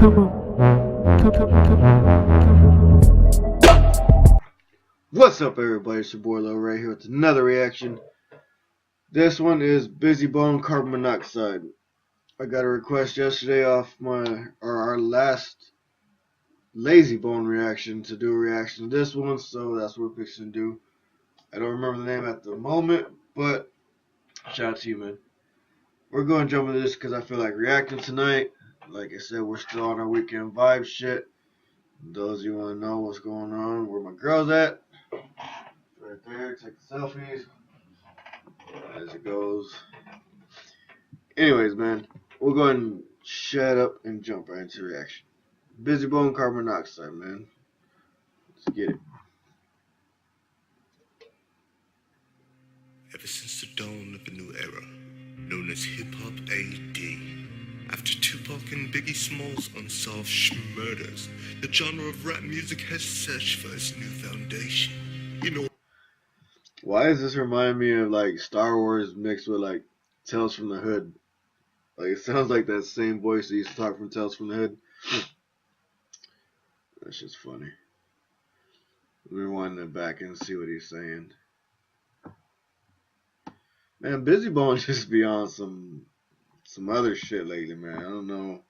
What's up, everybody? It's your boy Low right here with another reaction. This one is Bizzy Carbon Monoxide. I got a request yesterday off our last Lazy Bone reaction to do a reaction to this one, so that's what we're fixing to do. I don't remember the name at the moment, but shout out to you, man. We're going to jump into this because I feel like reacting tonight. Like I said, we're still on our weekend vibe shit. Those of you want to know what's going on, where my girl's at, right there, take the selfies as it goes. Anyways, man, we'll go ahead and shut up and jump right into reaction. Bizzy Carbon Monoxide, man. Let's get it. Ever since the dawn of a new era, known as hip-hop AD, after Tupac and Biggie Smalls' unsolved murders, the genre of rap music has searched for its new foundation. You know, why does this remind me of like Star Wars mixed with like Tales from the Hood? Like it sounds like that same voice that used to talk from Tales from the Hood. That's just funny. Let me rewind that back and see what he's saying. Man, Bizzy Bone just be on some other shit lately, man. I don't know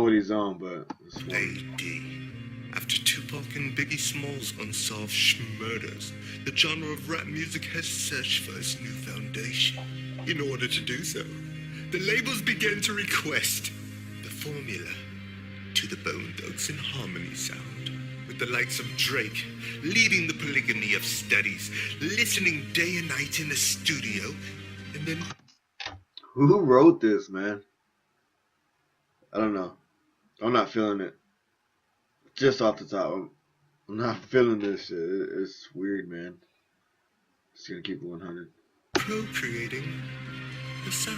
what he's on, but it's funny. AD. After Tupac and Biggie Smalls' unsolved murders, the genre of rap music has searched for its new foundation. In order to do so, the labels began to request the formula to the Bone Thugs and Harmony sound, with the likes of Drake leading the polygamy of studies, listening day and night in the studio, and then... Who wrote this, man? I don't know. I'm not feeling it. Just off the top, I'm not feeling this shit. It's weird, man. Just gonna keep it 100. Procreating the sound.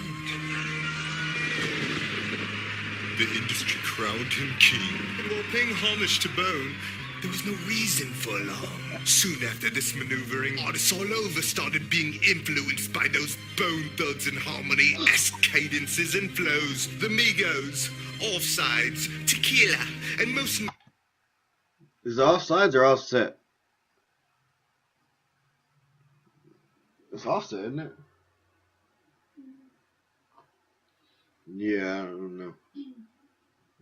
The industry crowned him king, and while paying homage to Bone, there was no reason for alarm. Soon after this maneuvering, artists all over started being influenced by those Bone Thugs and Harmony-esque cadences and flows. The Migos, Offsides, Tequila, and most... Is it Offsides or Offset? It's Offset, isn't it? Yeah, I don't know.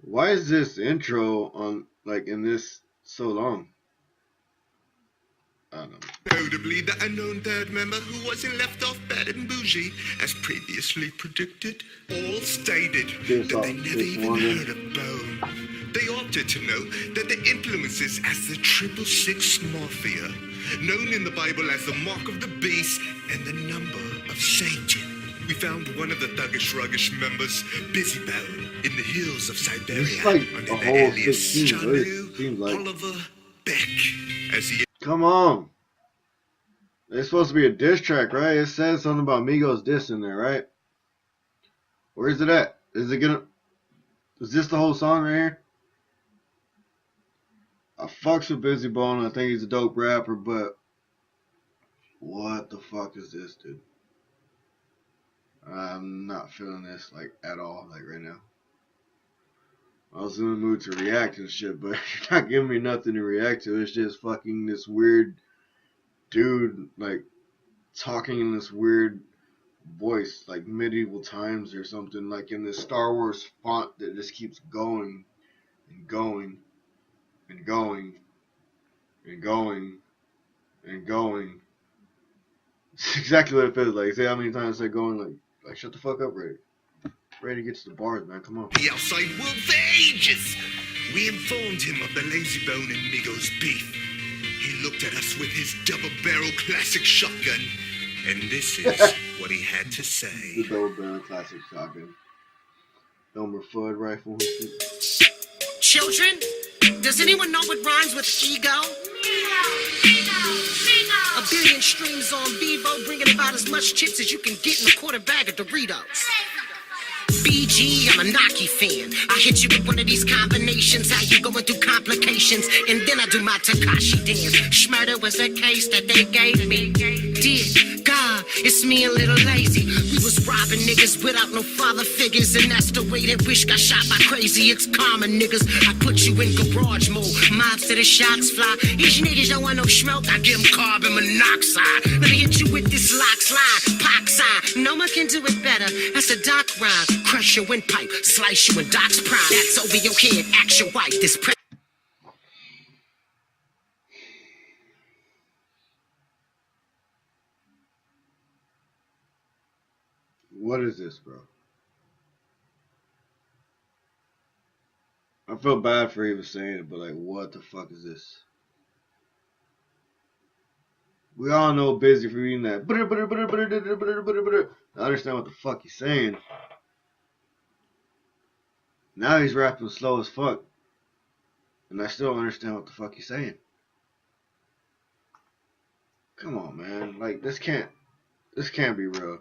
Why is this intro on, like, in this so long? I don't know. Notably, the unknown third member who wasn't left off bad and bougie, as previously predicted, all stated that they never even heard of Bone. They opted to know that the influences as the 666 Mafia, known in the Bible as the mark of the beast and the number of Satan. We found one of the thuggish ruggish members, Bizzy Bone, in the hills of Siberia, like under the alias Janu like. Oliver Beck, as he... Come on. It's supposed to be a diss track, right? It says something about Migos diss in there, right? Where is it at? Is this the whole song right here? I fucks with Bizzy Bone. I think he's a dope rapper, but what the fuck is this, dude? I'm not feeling this, like, at all, like, right now. I was in the mood to react and shit, but you're not giving me nothing to react to. It's just fucking this weird dude, like, talking in this weird voice, like medieval times or something, like in this Star Wars font that just keeps going and going and going and going and going. It's exactly what it feels like. See how many times they're going, like shut the fuck up, Ray. Ready to get to the bars, man. Come on. The outside world for ages. We informed him of the Lazy Bone and Migos beef. He looked at us with his double-barrel classic shotgun, and this is what he had to say. The double-barrel classic shotgun. Elmer Fudd rifle. Children, does anyone know what rhymes with ego? A billion streams on Vivo, bringing about as much chips as you can get in a quarter bag of Doritos. BG, I'm a Nike fan. I hit you with one of these combinations. How you going through complications? And then I do my Takashi dance. Schmurder was a case that they gave me. Dear God, It's me a little lazy. We was robbing niggas without no father figures, and that's the way that Wish got shot by crazy. It's common niggas. I put you in garage mode. Mobs to the shots fly. These niggas don't want no smoke. I give them carbon monoxide. Let me hit you with this lock slide. Pox sign. No one can do it better. That's a doc rhyme. Crush your windpipe. Slice you in Doc's prime. That's over your head. Act your wife. This What is this, bro? I feel bad for even saying it, but like, what the fuck is this? We all know Bizzy for reading that. I understand what the fuck he's saying. Now he's rapping slow as fuck, and I still don't understand what the fuck he's saying. Come on, man. Like, this can't be real.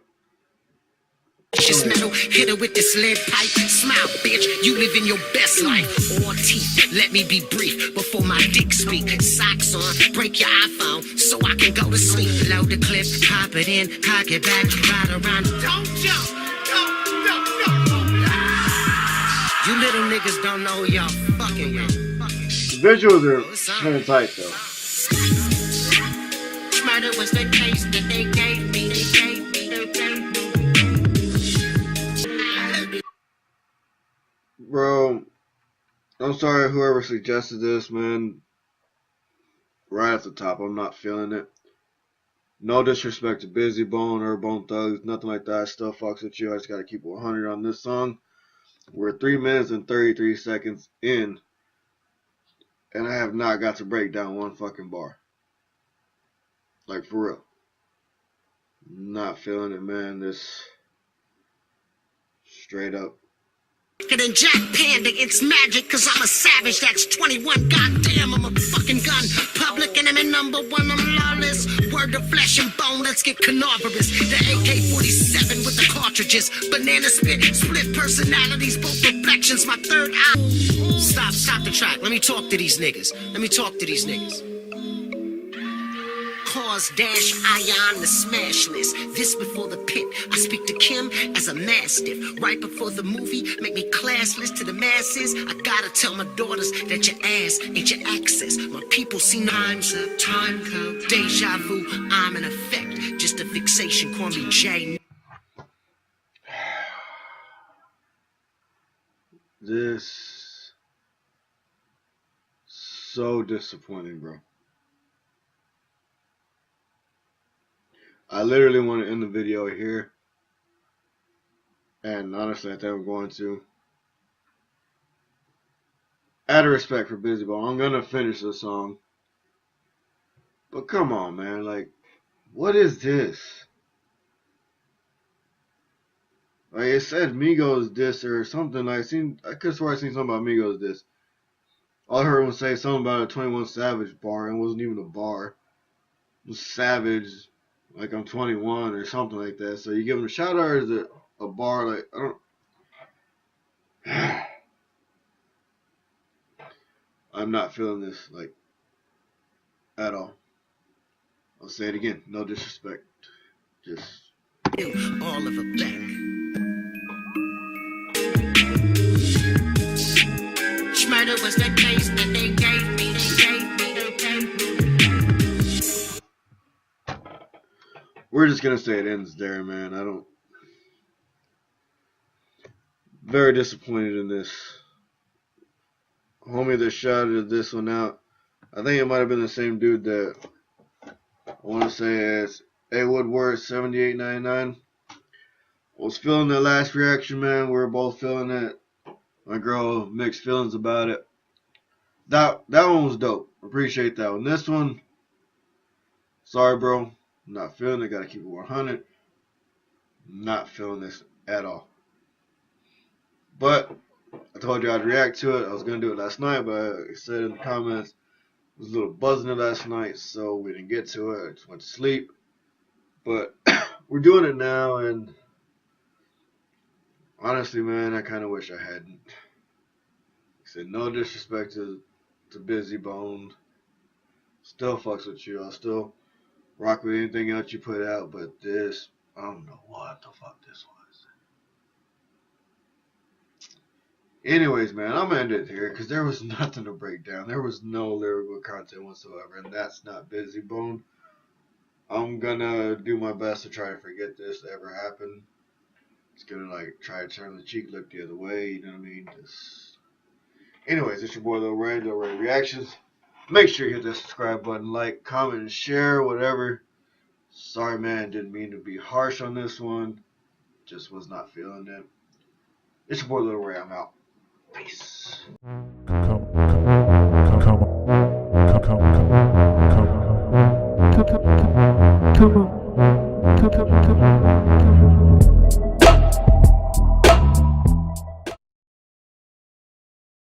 Just metal, hit her with this lead pipe. Smile, bitch, you living your best life. All teeth, let me be brief before my dick speak. Socks on, break your iPhone so I can go to sleep. Load the clip, pop it in, cock it back, ride around. Don't jump, you little niggas don't know who y'all fucking with. The visuals are kind of tight though. Murder was the case that they gave me. Bro, I'm sorry whoever suggested this, man. Right at the top, I'm not feeling it. No disrespect to Bizzy Bone or Bone Thugs, nothing like that. I still fucks with you. I just gotta keep 100 on this song. We're 3 minutes and 33 seconds in, and I have not got to break down one fucking bar. Like, for real. Not feeling it, man. This straight up. And Jack Panda, it's magic, cause I'm a savage, that's 21, goddamn, I'm a fucking gun. Public enemy number one, I'm lawless. Word of flesh and bone, let's get carnivorous. The AK-47 with the cartridges, banana split personalities, both reflections, my third eye. Stop the track, let me talk to these niggas. Cause dash ion the smash list. This before the pit. I speak to Kim as a mastiff. Right before the movie, make me classless to the masses. I gotta tell my daughters that your ass ain't your access. My people see times up, time code, deja vu. I'm an effect, just a fixation. Call me J. This so disappointing, bro. I literally want to end the video here. And honestly, I think I'm going to. Out of respect for Bizzy Bone, I'm going to finish the song. But come on, man. Like, what is this? Like, it said Migos diss or something. I could swear I seen something about Migos diss. All I heard was say something about a 21 Savage bar. And it wasn't even a bar. It was Savage. Like I'm 21 or something like that. So you give him a shout out or is it a bar? Like, I don't. I'm not feeling this, like, at all. I'll say it again. No disrespect. Just. All of a back. Schmurder was the case that they gave me. We're just gonna say it ends there, man. I don't. Very disappointed in this. Homie that shouted this one out. I think it might have been the same dude that I want to say is A Woodward 7899. Was feeling the last reaction, man. We were both feeling it. My girl mixed feelings about it. That one was dope. Appreciate that one. This one, sorry, bro. Not feeling it. Gotta keep it 100. Not feeling this at all. But I told you I'd react to it. I was gonna do it last night, but I said in the comments I was a little buzzing last night, so we didn't get to it. I just went to sleep. But we're doing it now, and honestly, man, I kind of wish I hadn't. I said no disrespect to Bizzy Bone. Still fucks with you. I'll still rock with anything else you put out, but this, I don't know what the fuck this was. Anyways, man, I'm gonna end it here because there was nothing to break down. There was no lyrical content whatsoever, and that's not Bizzy Bone. I'm gonna do my best to try to forget this ever happened. It's gonna like try to turn the cheek look the other way, you know what I mean? Just... Anyways, it's your boy Lil Ray Reactions. Make sure you hit that subscribe button, like, comment, and share, whatever. Sorry, man, didn't mean to be harsh on this one. Just was not feeling it. It's your boy Lil Ray, I'm out. Peace.